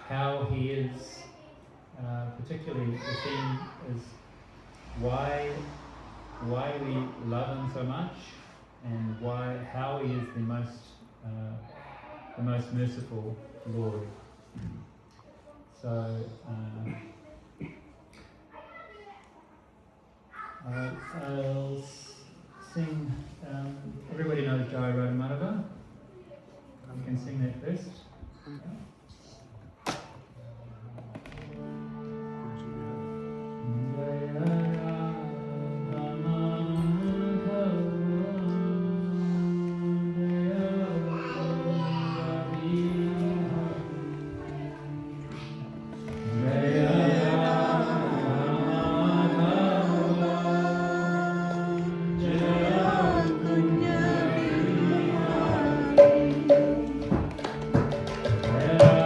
how he is, particularly the theme is why we love him so much, and how he is the most merciful Lord. So I'll sing. Everybody knows Jai Radhamadhava. You can sing that first. Yeah.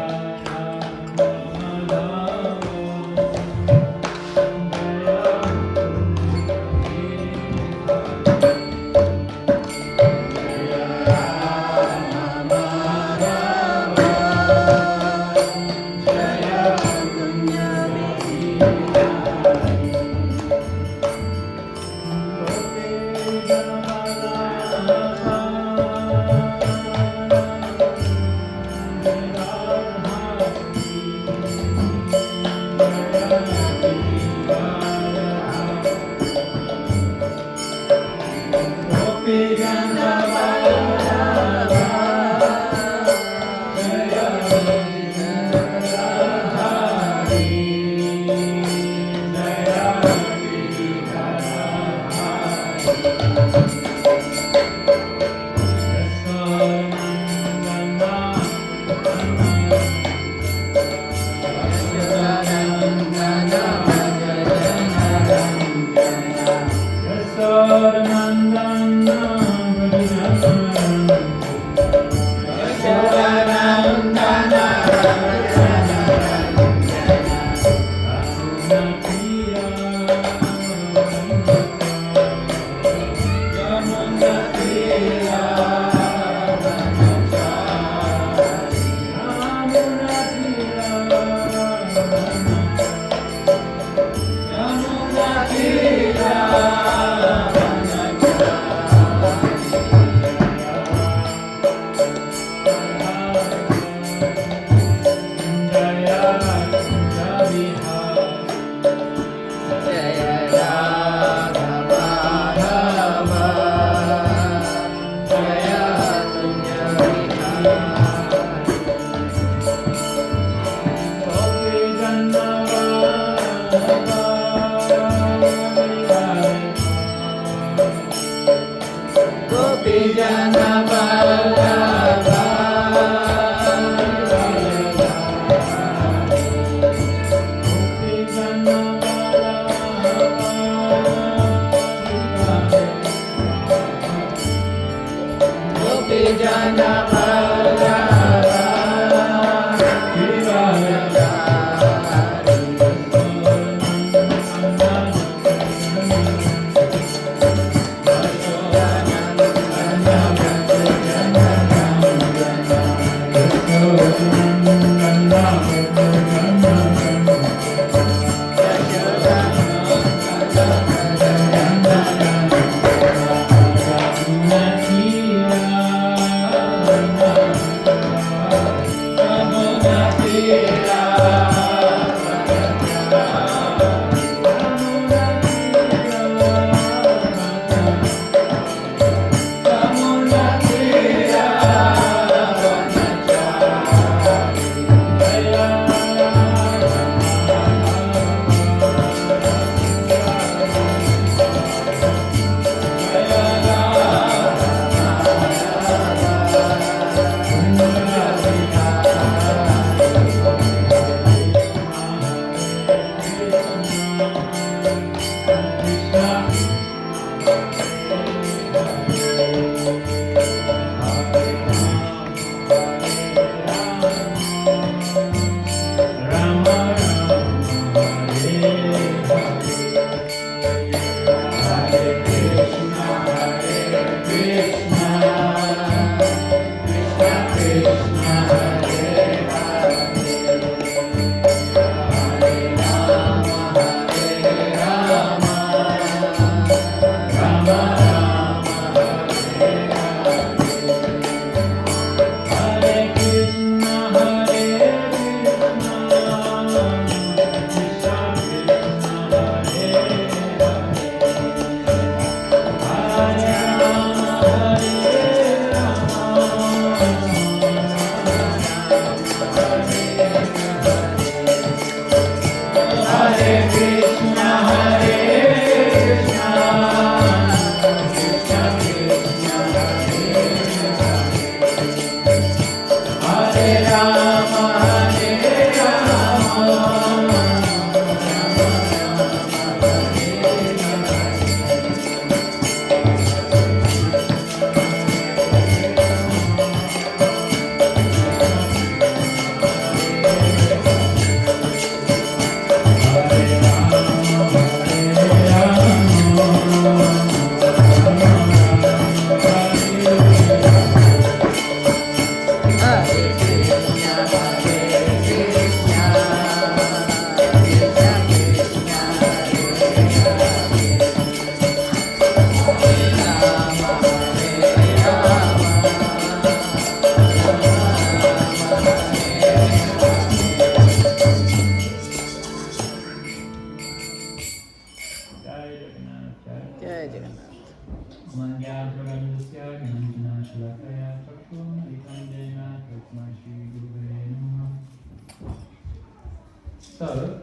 So,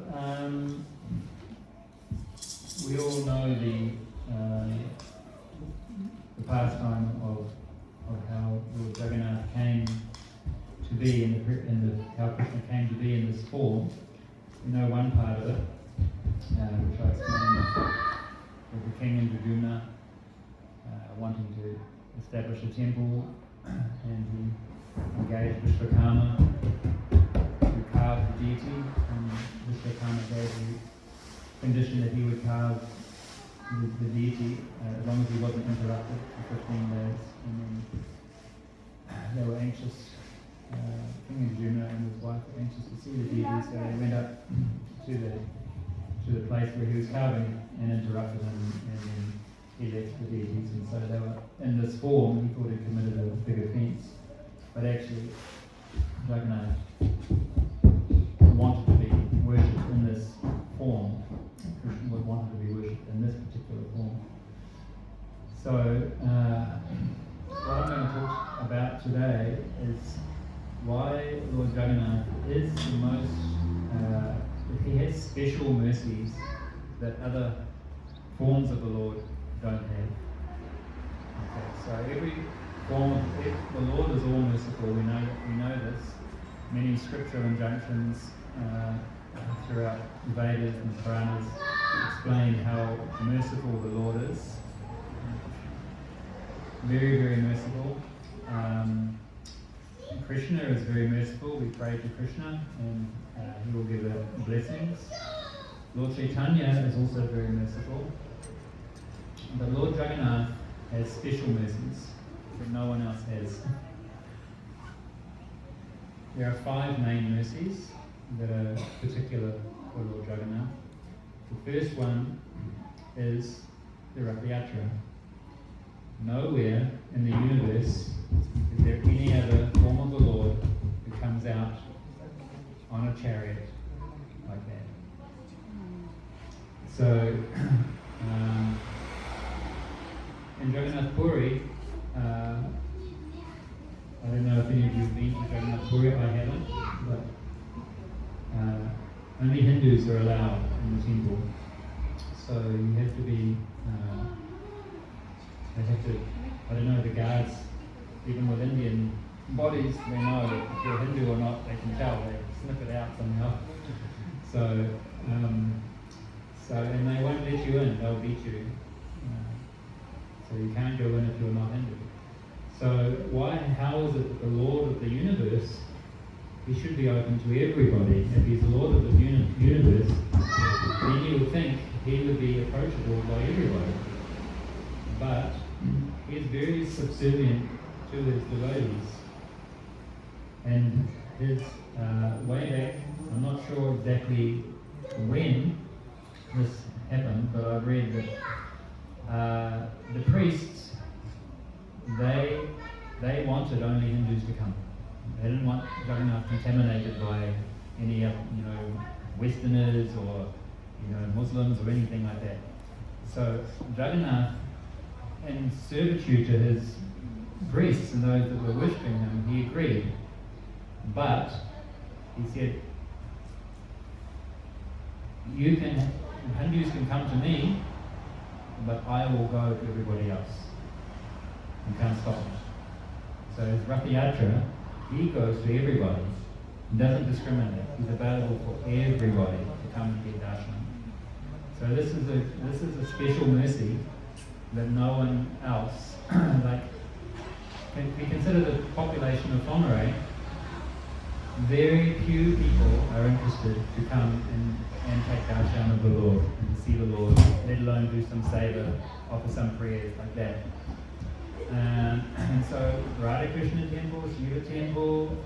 we all know the pastime of how Lord Jagannath came to be how Krishna came to be in this form. We know one part of it, which I explained, with the king Indradyumna wanting to establish a temple, and he engaged Vishwakarma to carve the deity, and Vishwakarma gave the condition that he would carve the deity as long as he wasn't interrupted for 15 days. And then they were anxious, King Indradyumna and his wife were anxious to see the deity, so they went up to the place where he was carving and interrupted him, and then he left the deities. And so they were in this form. He thought he committed a big offence, but actually Jagannath wanted to be worshipped in this form. Krishna wanted to be worshipped in this particular form. So what I'm going to talk about today is why Lord Jagannath is the most, he has special mercies that other forms of the Lord don't have. Okay, so every form of the Lord is all merciful. We know this. Many scriptural injunctions throughout the Vedas and Puranas explain how merciful the Lord is. Very, very merciful. Krishna is very merciful. We pray to Krishna and he will give us blessings. Lord Chaitanya is also very merciful. But Lord Jagannath has special mercies that no one else has. There are 5 main mercies that are particular for Lord Jagannath. The first one is the Rathayatra. Nowhere in the universe is there any other form of the Lord who comes out on a chariot like that. So, in Jagannath Puri, I don't know if any of you have been to Jagannath Puri. I haven't, but only Hindus are allowed in the temple. So you have to be, I don't know, the guards, even with Indian bodies, they know that if you're Hindu or not, they can tell, they sniff it out somehow. So, and they won't let you in, they'll beat you. So you can't go in if you're not Hindu. So how is it that the Lord of the universe, he should be open to everybody? If he's the Lord of the universe, then you would think he would be approachable by everybody. But he is very subservient to his devotees. And his way back, I'm not sure exactly when this happened, but I've read that the priests, they wanted only Hindus to come. They didn't want Jagannath contaminated by any Westerners or Muslims or anything like that. So Jagannath, in servitude to his priests and those that were worshipping him, he agreed. But he said, Hindus can come to me, but I will go to everybody else. You can't stop it. So his Rathayatra He goes to everybody. He doesn't discriminate. He's available for everybody to come and get darshan. So this is a special mercy that no one else, like, if we consider the population of Whangarei, very few people are interested to come and take darshan of the Lord and to see the Lord, let alone do some seva, offer some prayers like that. And so Radha Krishna temple, Shiva temple,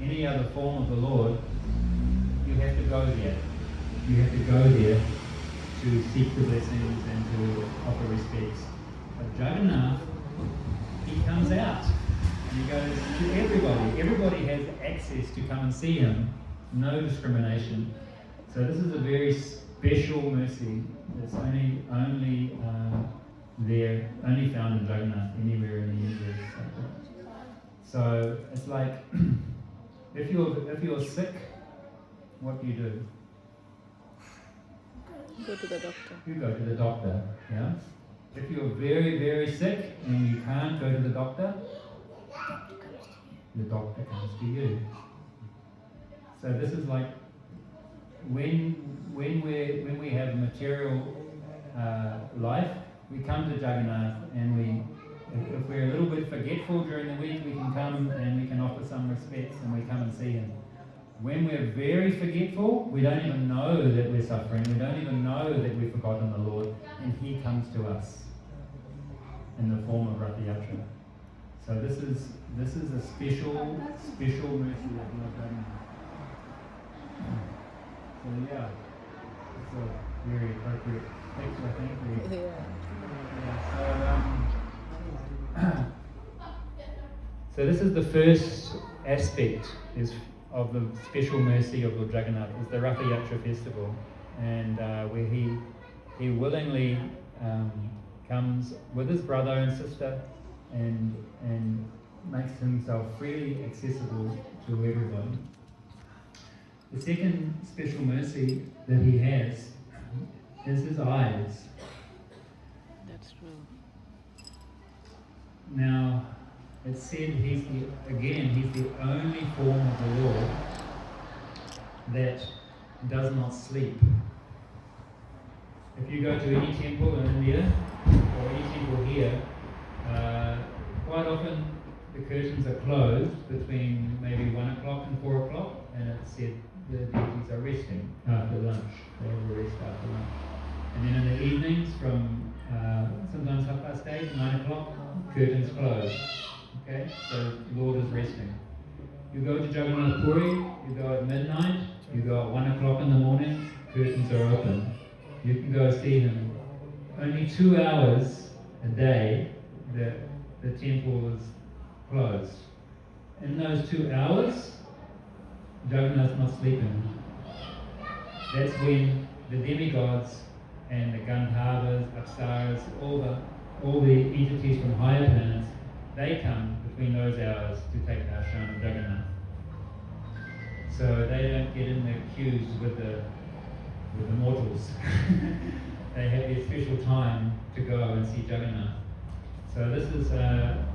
any other form of the Lord, you have to go there. You have to go there to seek the blessings and to offer respects. But Jagannath, he comes out and he goes to everybody. Everybody has access to come and see him. No discrimination. So this is a very special mercy that's only there, only found in Jagannath, anywhere in the universe. So it's like if you're sick, what do you do? Go to the doctor. You go to the doctor, yeah? If you're very, very sick and you can't go to the doctor comes to you. So this is like when we have material life, we come to Jagannath and if we're a little bit forgetful during the week, we can come and we can offer some respects and we come and see him. When we're very forgetful, we don't even know that we're suffering, we don't even know that we've forgotten the Lord, and he comes to us in the form of Ratha Yatra. So this is a special mercy that Lord Jagannath. So yeah, it's a very appropriate text, I think. So this is the first aspect of the special mercy of Lord Jagannath, is the Ratha Yatra festival, and where he willingly comes with his brother and sister and makes himself freely accessible to everybody. The second special mercy that he has is his eyes. That's true. Now, it's said he's the only form of the Lord that does not sleep. If you go to any temple in India or any temple here, quite often the curtains are closed between maybe 1 o'clock and 4 o'clock, and it's said the deities are resting after lunch. They have a rest after lunch. And then in the evenings from sometimes 8:30, 9 o'clock, curtains closed. Okay, so the Lord is resting. You go to Jagannath Puri, you go at midnight, you go at 1 o'clock in the morning, curtains are open. You can go see him. Only 2 hours a day the temple is closed. In those 2 hours, Jagannath's not sleeping. That's when the demigods and the Gandharvas, Apsaras, all the entities from higher planets, they come between those hours to take darshan of Jagannath. So they don't get in the queues with the mortals. They have their special time to go and see Jagannath. So this is,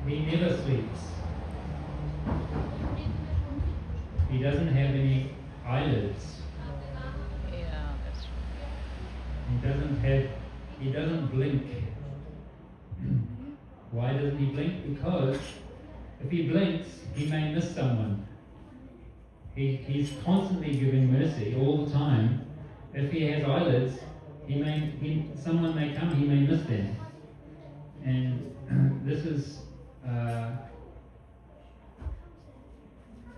he never sleeps. He doesn't have any eyelids. Yeah, that's true. He doesn't blink. Why doesn't he blink? Because if he blinks, he may miss someone. He's constantly giving mercy all the time. If he has eyelids, someone may come, he may miss them. And this is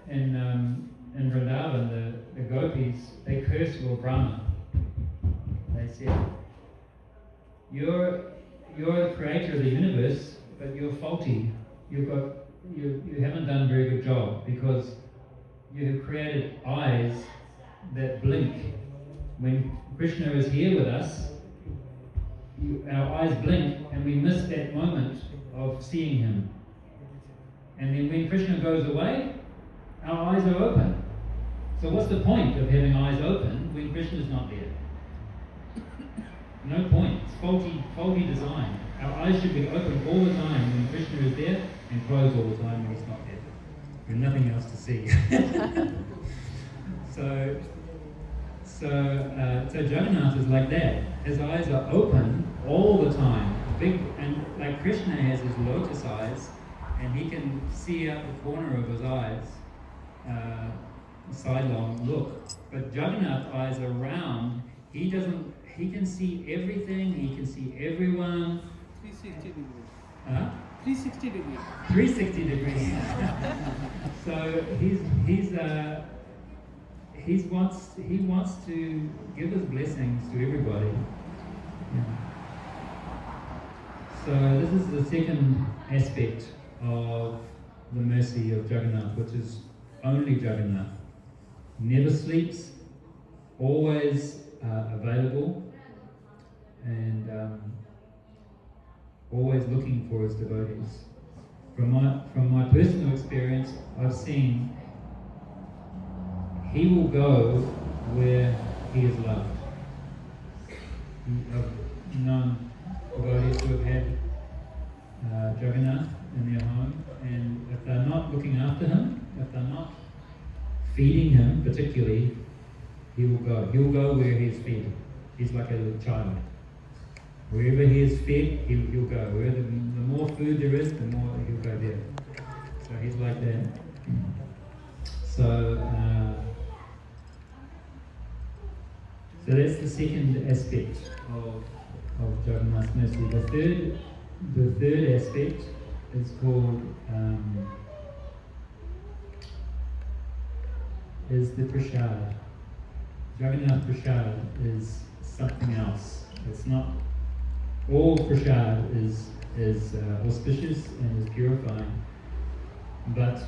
in Vrindavan, the gopis, they cursed Lord Brahma. They said, You're the creator of the universe, but you're faulty. You haven't done a very good job, because you have created eyes that blink. When Krishna is here with us, our eyes blink and we miss that moment of seeing him. And then when Krishna goes away, our eyes are open. So what's the point of having eyes open when Krishna's not there? No point. It's faulty design. Our eyes should be open all the time when Krishna is there, and closed all the time when he's not there. There's nothing else to see. So Jagannath is like that. His eyes are open all the time. Big, and like Krishna has his lotus eyes, and he can see out the corner of his eyes, sidelong look. But Jagannath's eyes are round. He can see everything. He can see everyone. 360 degrees. Huh? 360 degrees. 360 degrees. So he wants to give his blessings to everybody. Yeah. So this is the second aspect of the mercy of Jagannath, which is only Jagannath. Never sleeps, always available, and always looking for his devotees. From my personal experience, I've seen he will go where he is loved. I've known devotees who have had Jagannath in their home, and if they're not looking after him, if they're not feeding him particularly, he will go. He'll go where he is fed. He's like a little child. Wherever he is fed, he'll go. Where the more food there is, the more he'll go there. So he's like that. So that's the second aspect of Jagannath's mercy. The third aspect is called is the prasad. Jagannath prasad is something else. It's not all prasad is auspicious and is purifying, but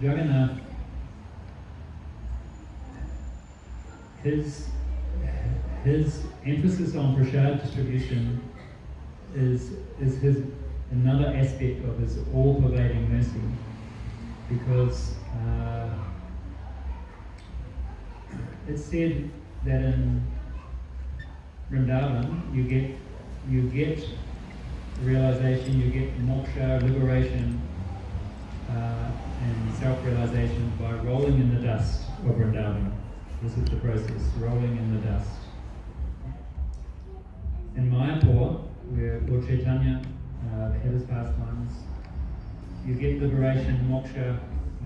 Jagannath, his emphasis on prasad distribution is his another aspect of his all-pervading mercy, because it's said that in Vrindavan you get realization, you get moksha, liberation, and self-realization by rolling in the dust of Vrindavan. This is the process, rolling in the dust. In Mayapur, where Lord Chaitanya had his pastimes, you get liberation, moksha,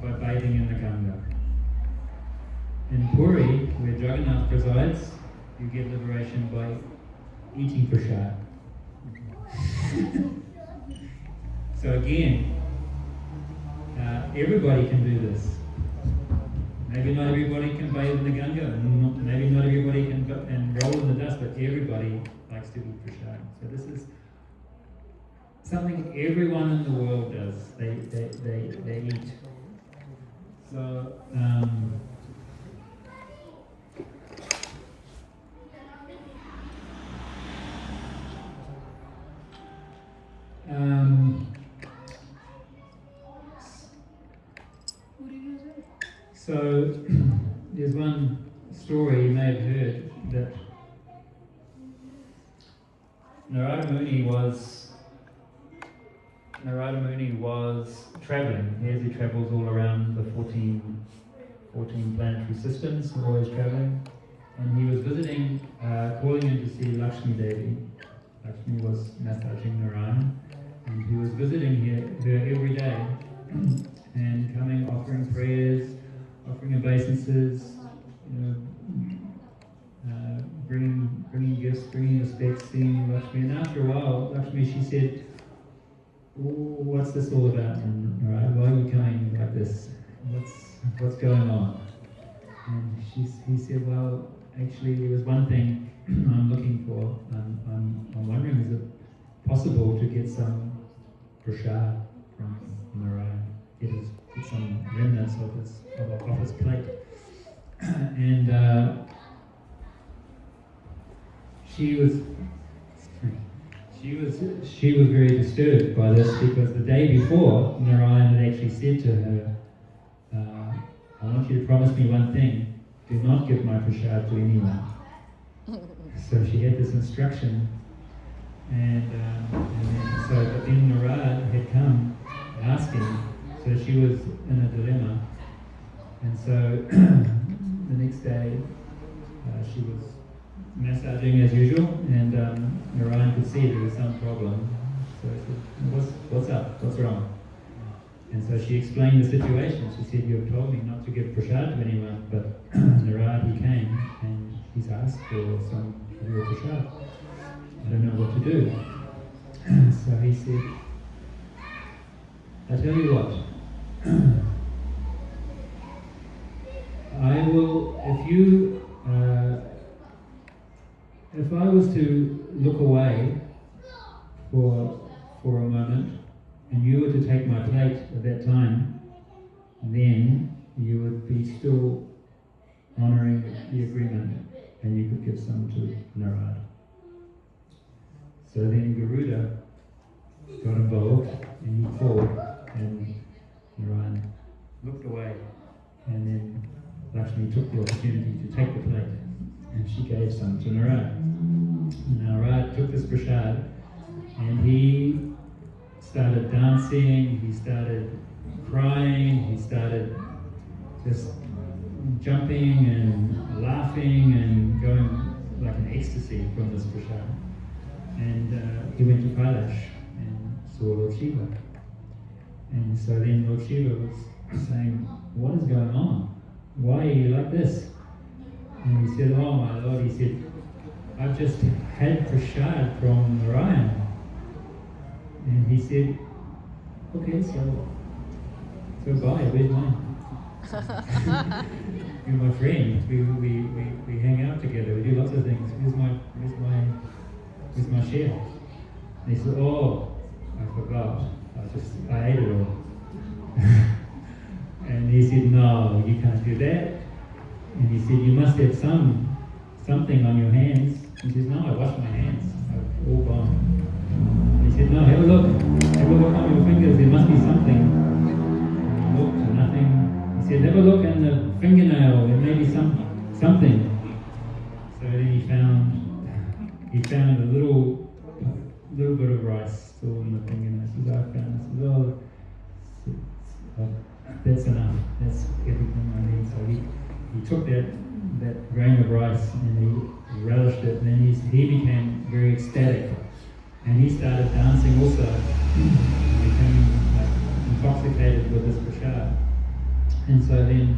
by bathing in the Ganga. In Puri, where Jagannath presides, you get liberation by eating prasad. So again, everybody can do this. Maybe not everybody can bathe in the Ganga, maybe not everybody can go and roll in the dust, but everybody likes to eat prasad. So this is something everyone in the world does. They eat. So so there's one story you may have heard that Narada Muni was travelling. As he travels all around the 14 planetary systems, always travelling. And he was visiting, calling in to see Lakshmi Devi. Lakshmi was massaging Narayan. And he was visiting her every day and coming, offering prayers, offering obeisances, bringing gifts, bringing respect, seeing Lakshmi. And after a while, Lakshmi, she said, "What's this all about? And why are you coming like this? What's going on?" And he said, "Well, actually, there was one thing I'm looking for. I'm wondering, is it possible to get some prasad from Narayan? Get some remnants of his plate." And she was very disturbed by this, because the day before, Narayan had actually said to her, "I want you to promise me one thing. do not give my prasad to anyone. So she had this instruction, and then Narad had come asking, so she was in a dilemma, and so the next day she was massaging as usual, and Narayan could see there was some problem. So he said, what's up? What's wrong? And so she explained the situation. She said, you have told me not to give prasad to anyone, but Narad, he came and he's asked for some of your prasad. I don't know what to do. So he said, I tell you what, I will, if I was to look away for a moment, and you were to take my plate at that time, then you would be still honouring the agreement, and you could give some to Narad. So then Garuda got involved, and he called, and Narayan looked away, and then Lakshmi took the opportunity to take the plate, and she gave some to Narad. Narad took this prasad, and he started dancing, he started crying, he started just jumping and laughing and going like an ecstasy from this prasad. And he went to Kailash and saw Lord Shiva. And so then Lord Shiva was saying, what is going on? Why are you like this? And he said, oh my Lord, he said, I've just had prasad from Narayan. And he said, okay, so bye, where's mine? You're my friend, we hang out together, we do lots of things, where's my share? And he said, oh, I forgot, I ate it all. And he said, no, you can't do that. And he said, you must have something on your hands. He says, no, I washed my hands, they're all gone. And he said, no, have a look on your fingers, there must be something. And he looked and nothing. He said, have a look in the fingernail, there may be something. So then he found a little bit of rice still in the fingernail. He says, I found this. Oh, that's enough, that's everything I need. So he took that grain of rice and he relished it, and then he became very ecstatic. And he started dancing also. He became intoxicated with this prasad. And so then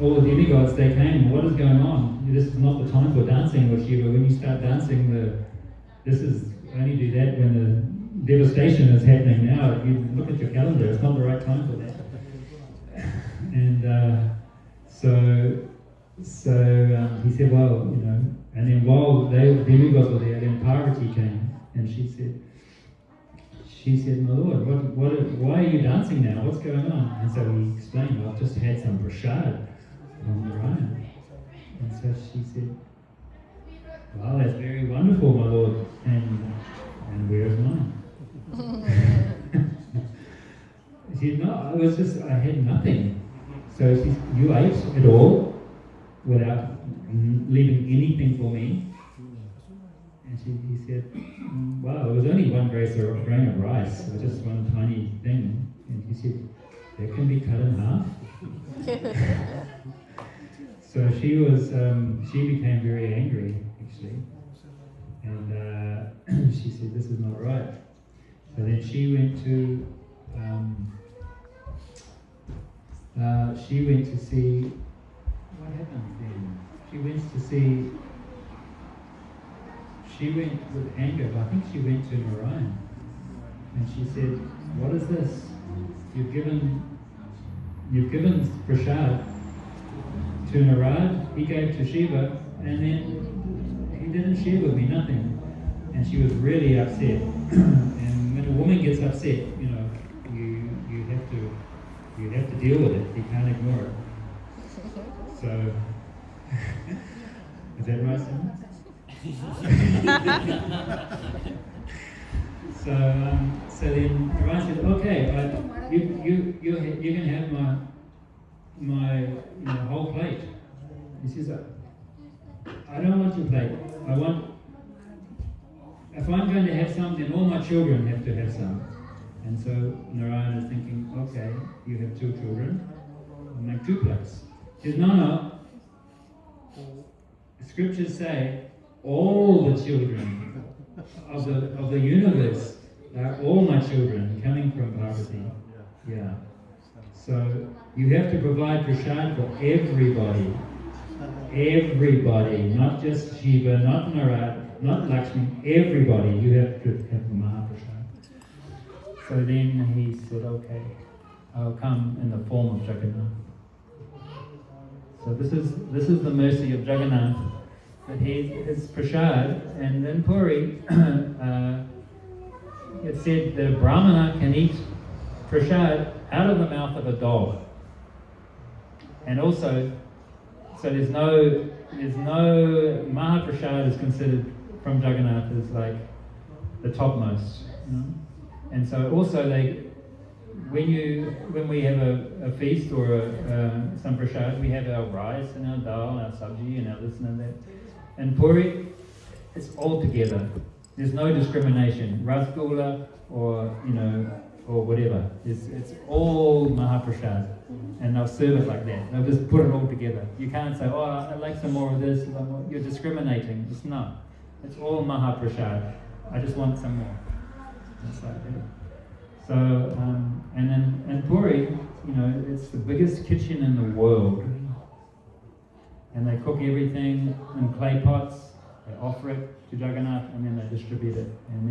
all the demigods, they came, what is going on? This is not the time for dancing with Shiva. When you start dancing, only do that when the devastation is happening now. If you look at your calendar, it's not the right time for that. And so he said, well, and then while the demigods were there, then Parvati came. And she said, my Lord, why are you dancing now? What's going on? And so he explained, I've just had some prasad from Narayan. And so she said, wow, that's very wonderful, my Lord. And where's mine? She said, no, I had nothing. So she said, you ate it all without leaving anything for me? And he said, wow, it was only one grain of rice, so just one tiny thing. And he said, that can be cut in half. So she became very angry, actually. And she said, this is not right. So then she went to see, what happened then? She went with anger, but I think she went to Narayan. And she said, what is this? You've given prasad to Narad, he gave to Shiva, and then he didn't share with me, nothing. And she was really upset. And when a woman gets upset, you have to deal with it. You can't ignore it. So, is that right, Simon? So then Narayan said, okay, you can have my whole plate. He says, I don't want your plate. I want, if I'm going to have some, then all my children have to have some. And so Narayan is thinking, okay, you have 2 children, I'll make 2 plates. He says, no. The scriptures say all the children of the universe are all my children coming from Parvati. Yeah. So you have to provide prasad for everybody. Everybody, not just Shiva, not Narad, not Lakshmi, everybody. You have to have the Mahaprasad. So then he said, okay, I'll come in the form of Jagannath. So this is the mercy of Jagannath, that his prasad, and in Puri, it said the Brahmana can eat prasad out of the mouth of a dog. And also, so there's no Mahaprasad is considered from Jagannath as like the topmost. You know? And so also when we have a feast or some prasad, we have our rice and our dal and our sabji and our this and that. And Puri, it's all together. There's no discrimination. Rasgulla or or whatever. It's all Mahaprasad. And they'll serve it like that. They'll just put it all together. You can't say, oh, I'd like some more of this. You're discriminating. It's not. It's all Mahaprasad. I just want some more. It's like that. So, and then in Puri, it's the biggest kitchen in the world. And they cook everything in clay pots. They offer it to Jagannath, and then they distribute it. And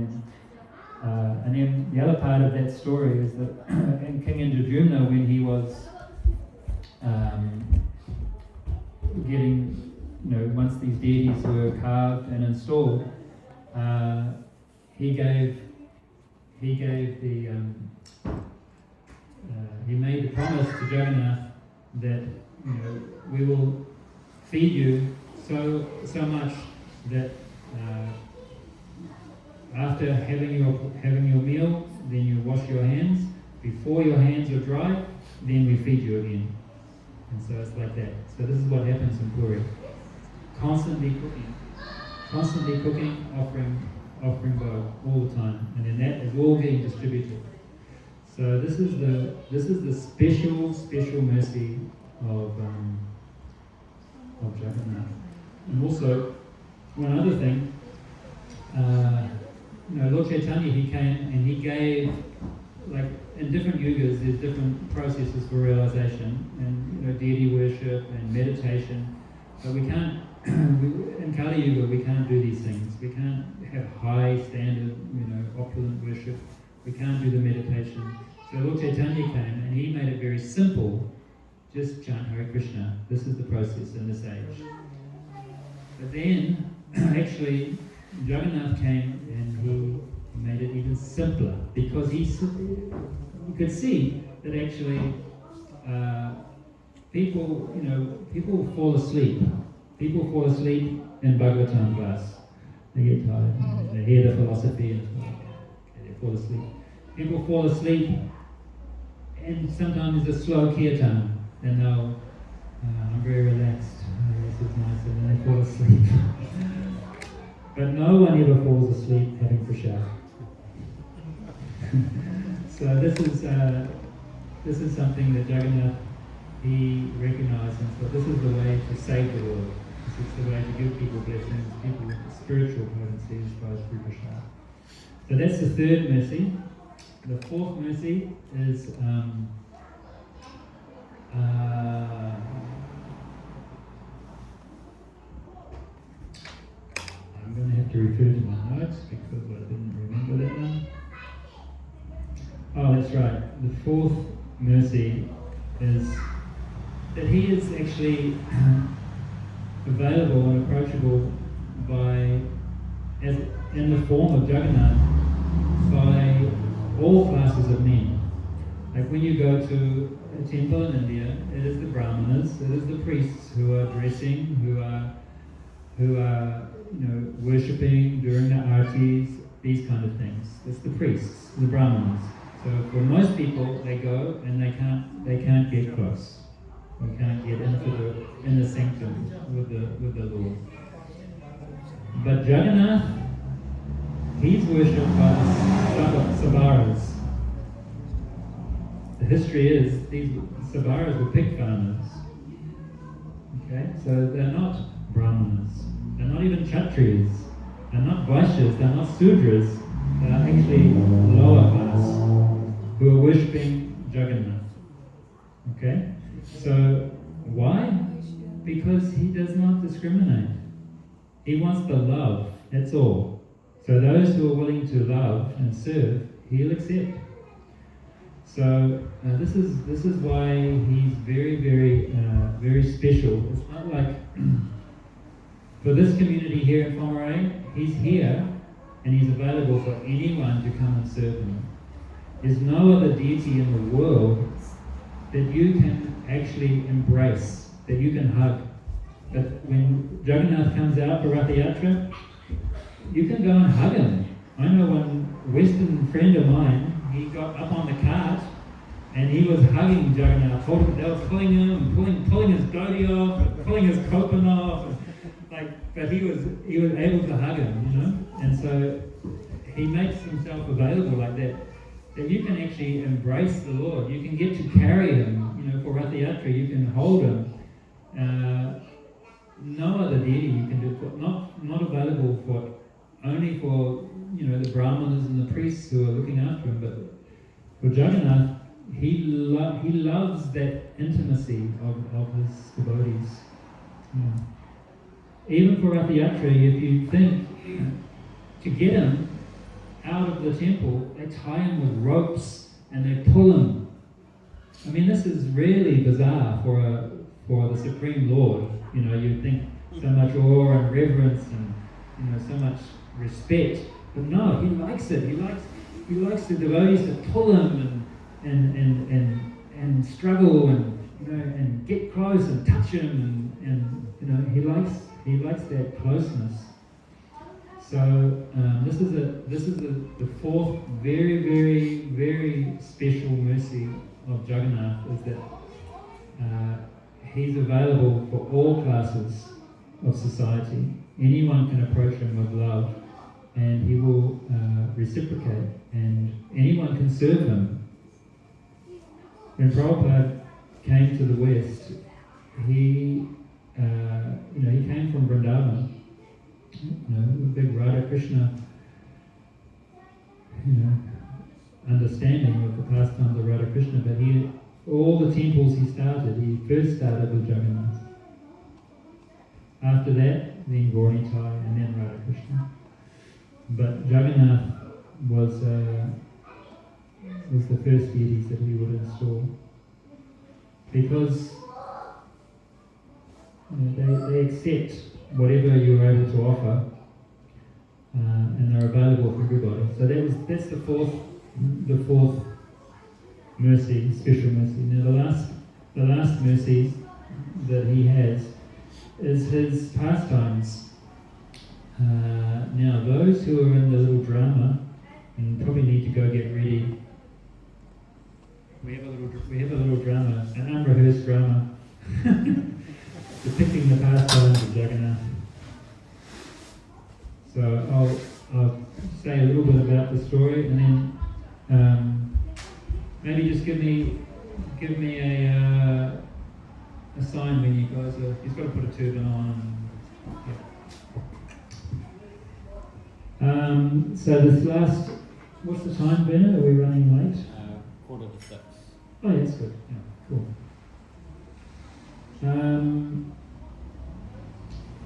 then the other part of that story is that in King Indradyumna, when he was getting, once these deities were carved and installed, he made the promise to Jagannath that we will feed you so much that after having your meal, then you wash your hands. Before your hands are dry, then we feed you again. And so it's like that. So this is what happens in Puri. Constantly cooking, offering both all the time, and then that is all being distributed. So this is the special mercy of Jagannath. And also one other thing, Lord Chaitanya, he came and he gave, like in different yugas, there's different processes for realization, and deity worship and meditation. But we can't, in Kali Yuga, we can't do these things. We can't have high standard, opulent worship. We can't do the meditation. So Lord Chaitanya came and he made it very simple. Just chant Hare Krishna. This is the process in this age. But then, actually, Jagannath came and he made it even simpler, because you could see that actually people fall asleep. People fall asleep in Bhagavatam class. They get tired. They hear the philosophy and they fall asleep. People fall asleep, and sometimes it's a slow kirtan, and they'll, I'm very relaxed. This is nice, and then they fall asleep. But no one ever falls asleep having prasad. So this is something that Jagannath, he recognized, and so this is the way to save the world. This is the way to give people blessings, people with spiritual potency as far as through prasad. So that's the third mercy. The fourth mercy is I'm going to have to refer to my notes because I didn't remember that one. Oh, that's right. The fourth mercy is that he is actually available and approachable in the form of Jagannath by all classes of men. Like when you go to a temple in India, it is the brahmanas, it is the priests who are dressing, who are worshipping during the artis, these kind of things. It's the priests, the brahmanas. So for most people, they go and they can't get close. We can't get into the inner sanctum with the Lord. But Jagannath, he's worshipped by the Sabaras. The history is these Sabaras were pig farmers. Okay, so they're not Brahmanas. They're not even Kshatriyas. They're not Vaishyas. They're not Sudras. They're actually lower class who are worshipping Jagannath. Okay, so why? Because he does not discriminate. He wants the love. That's all. So those who are willing to love and serve, he'll accept. So this is why he's very, very, very special. It's not like for this community here at Whangarei, he's here and he's available for anyone to come and serve him. There's no other deity in the world that you can actually embrace, that you can hug. But when Jagannath comes out for Ratha Yatra, you can go and hug him. I know one Western friend of mine, he got up on the cart and he was hugging Jagannath. They were pulling him, pulling his dhoti off, pulling his kopan off. But he was able to hug him, you know. And so he makes himself available like that. That you can actually embrace the Lord. You can get to carry him, you know, for Ratha Yatra. You can hold him. No other deity you can do. Not available for only for, you know, the Brahmanas and the priests who are looking after him. But for Jagannath, he loves that intimacy of his devotees. Yeah. Even for Ratha Yatra, if you think to get him out of the temple, they tie him with ropes and they pull him. I mean, this is really bizarre for the Supreme Lord. You know, you think so much awe and reverence and, you know, so much respect. But no, he likes it. He likes the devotees to pull him and struggle and, you know, and get close and touch him and you know, he likes that closeness. So this is the fourth very, very, very special mercy of Jagannath, is that he's available for all classes of society. Anyone can approach him with love and he will reciprocate, and anyone can serve him. When Prabhupada came to the West, he came from Vrindavan, you know, a big Radha Krishna, you know, understanding of the pastimes of Radha Krishna, but all the temples he first started with Jagannath. After that, then Gauritai, and then Radha Krishna. But Jagannath was the first deities that he would install, because they accept whatever you're able to offer, and they're available for everybody. So that's the fourth mercy, special mercy. Now the last mercy that he has is his pastimes. Now those who are in the little drama and probably need to go get ready. We have a little drama, an unrehearsed drama, depicting the pastimes of Jagannath. So I'll say a little bit about the story, and then maybe just give me a sign when you guys are. He's got to put a turban on. Yeah. So this last, what's the time, Bernard? Are we running late? 5:45. Oh, yeah, that's good. Yeah, cool.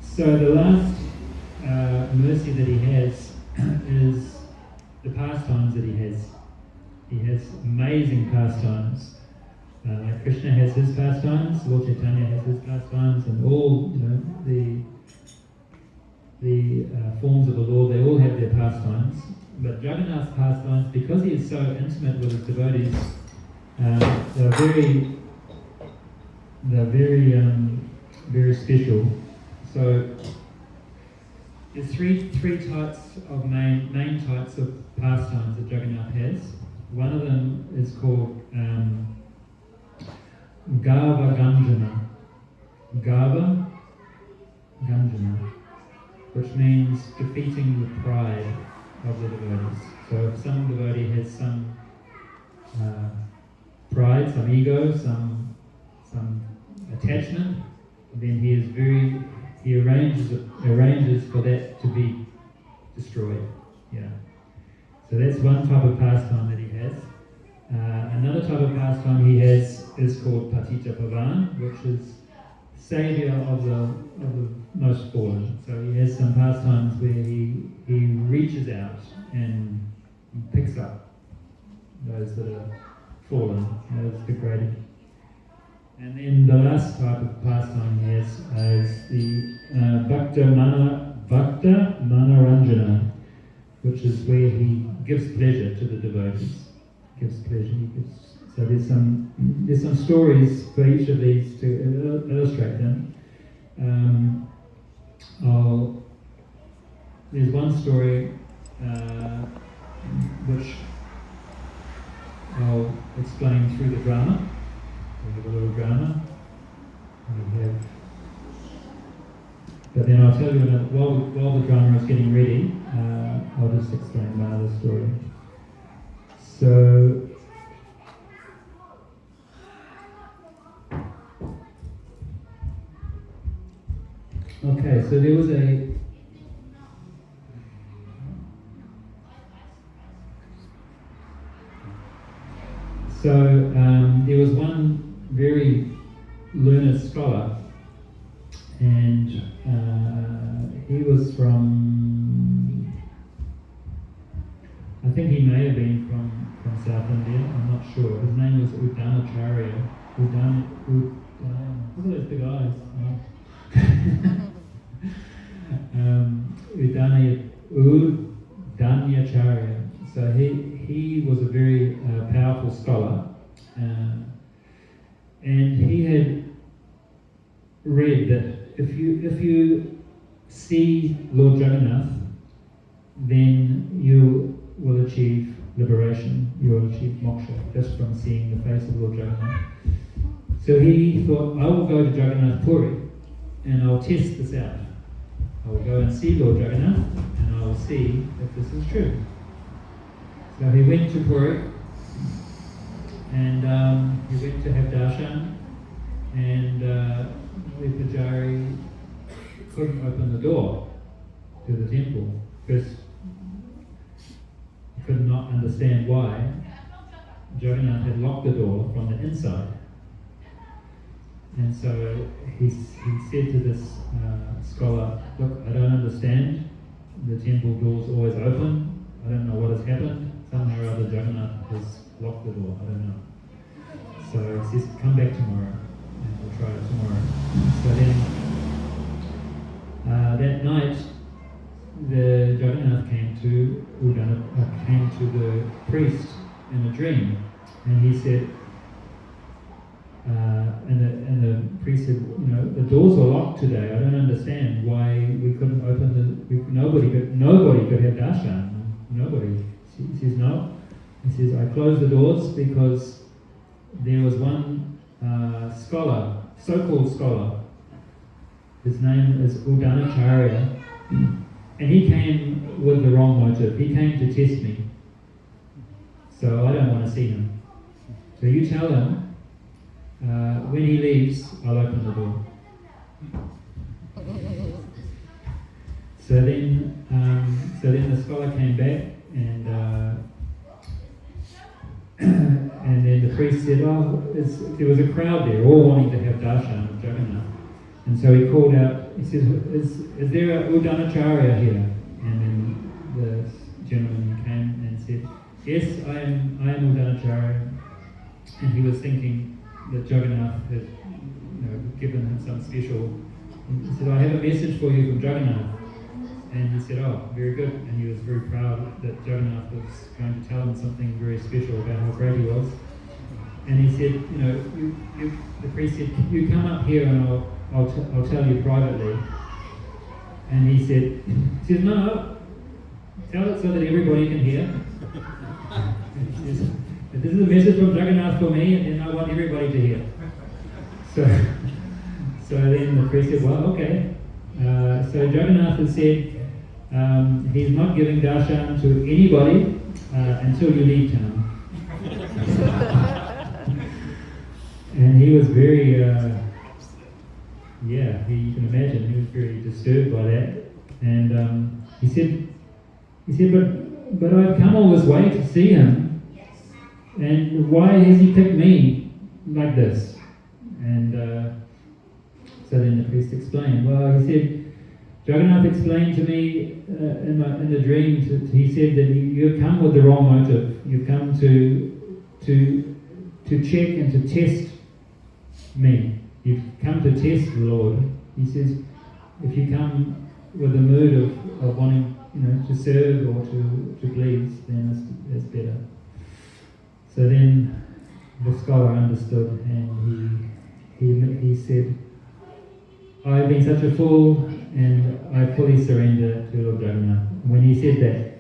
So the last mercy that he has is the pastimes that he has. He has amazing pastimes. Krishna has his pastimes, Lord Chaitanya has his pastimes, and all, you know, the forms of the Lord, they all have their pastimes. But Jagannath's pastimes, because he is so intimate with his devotees, they're very special. So there's three types of main types of pastimes that Jagannath has. One of them is called Gava Ganjana. Gava Ganjana, which means defeating the pride of the devotees. So if some devotee has some pride, some ego, some attachment, then he arranges for that to be destroyed. Yeah. So that's one type of pastime that he has. Another type of pastime he has is called Patita Pavan, which is saviour of the most fallen. So he has some pastimes where he reaches out and picks up those that are fallen, those degraded. And then the last type of pastime he has is the Bhakta Manoranjana, which is where he gives pleasure to the devotees. Gives pleasure. So there's some stories for each of these to illustrate them. There's one story which I'll explain through the drama. We have a little drama. But then I'll tell you while the drama is getting ready, I'll just explain my other story. So, okay, so there was one very learned scholar, and he was from, I think he may have been from South India, I'm not sure. His name was Uddanacharya. Look at those big eyes. Uddanacharya. So he was a very powerful scholar, and he had read that if you see Lord Jagannath, then you will achieve liberation, you will achieve moksha just from seeing the face of Lord Jagannath. So he thought, I will go to Jagannath Puri and I'll test this out. I will go and see Lord Jagannath and I will see if this is true. So he went to Puri and he went to have darshan, and the pujari couldn't open the door to the temple because he could not understand why Jagannath had locked the door from the inside. And so he said to this scholar, look, I don't understand. The temple door's always open. I don't know what has happened. Somehow or other Jagannath has locked the door. I don't know. So he says, come back tomorrow and we'll try it tomorrow. So then that night, the Jagannath came to the priest in a dream, and he said, and the priest said, the doors were locked today. I don't understand why we couldn't open nobody could have darshan. Nobody. He says, no. He says, I closed the doors because there was one scholar, so-called scholar. His name is Uddanacharya, and he came with the wrong motive. He came to test me. So I don't want to see him. So you tell him, when he leaves, I'll open the door. So then the scholar came back, and then the priest said, there was a crowd there, all wanting to have darshan of Jagannath. And so he called out, he said, is there a Uddanacharya here? And then the gentleman came and said, yes, I am Uddanacharya. And he was thinking that Jagannath had given him some special. He said, I have a message for you from Jagannath. And he said, oh, very good. And he was very proud that Jagannath was going to tell him something very special about how great he was. And he said, the priest said, you come up here and I'll tell you privately. And he said, no, tell it so that everybody can hear. He says, this is a message from Jagannath for me, and I want everybody to hear. So, so then the priest said, well, okay. So Jagannath has said he's not giving darshan to anybody until you leave town. And he was very, you can imagine, he was very disturbed by that. And he said, but I've come all this way to see him, and why has he picked me like this? And so then the priest explained. Well, he said, Jagannath explained to me in the dream. He said that you've come with the wrong motive. You've come to check and to test me. You've come to test the Lord. He says, if you come with a mood of wanting, to serve or to please, then it's better. So then the scholar understood, and he said, I've been such a fool, and I fully surrender to Lord Jagannath. When he said that,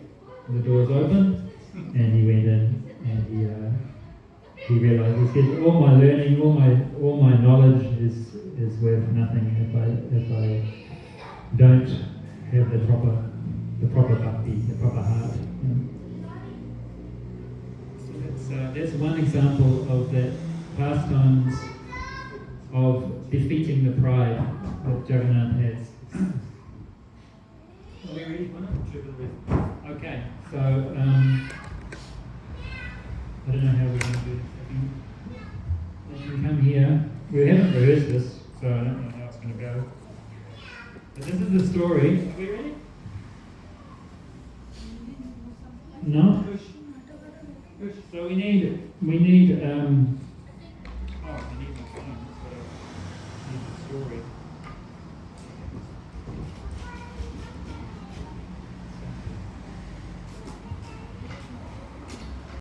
the doors opened, and he went in, and he realized. He said, all my learning, all my knowledge is worth nothing if I don't have the proper bhakti, the proper heart. So that's one example of the pastimes of defeating the pride that Jagannath has. Are we ready for it? Okay, so I don't know how we're going to do this. If you come here, we haven't rehearsed this, so I don't know how it's going to go. But this is the story. Are we ready? No? So we need we need my phone, so I need the story.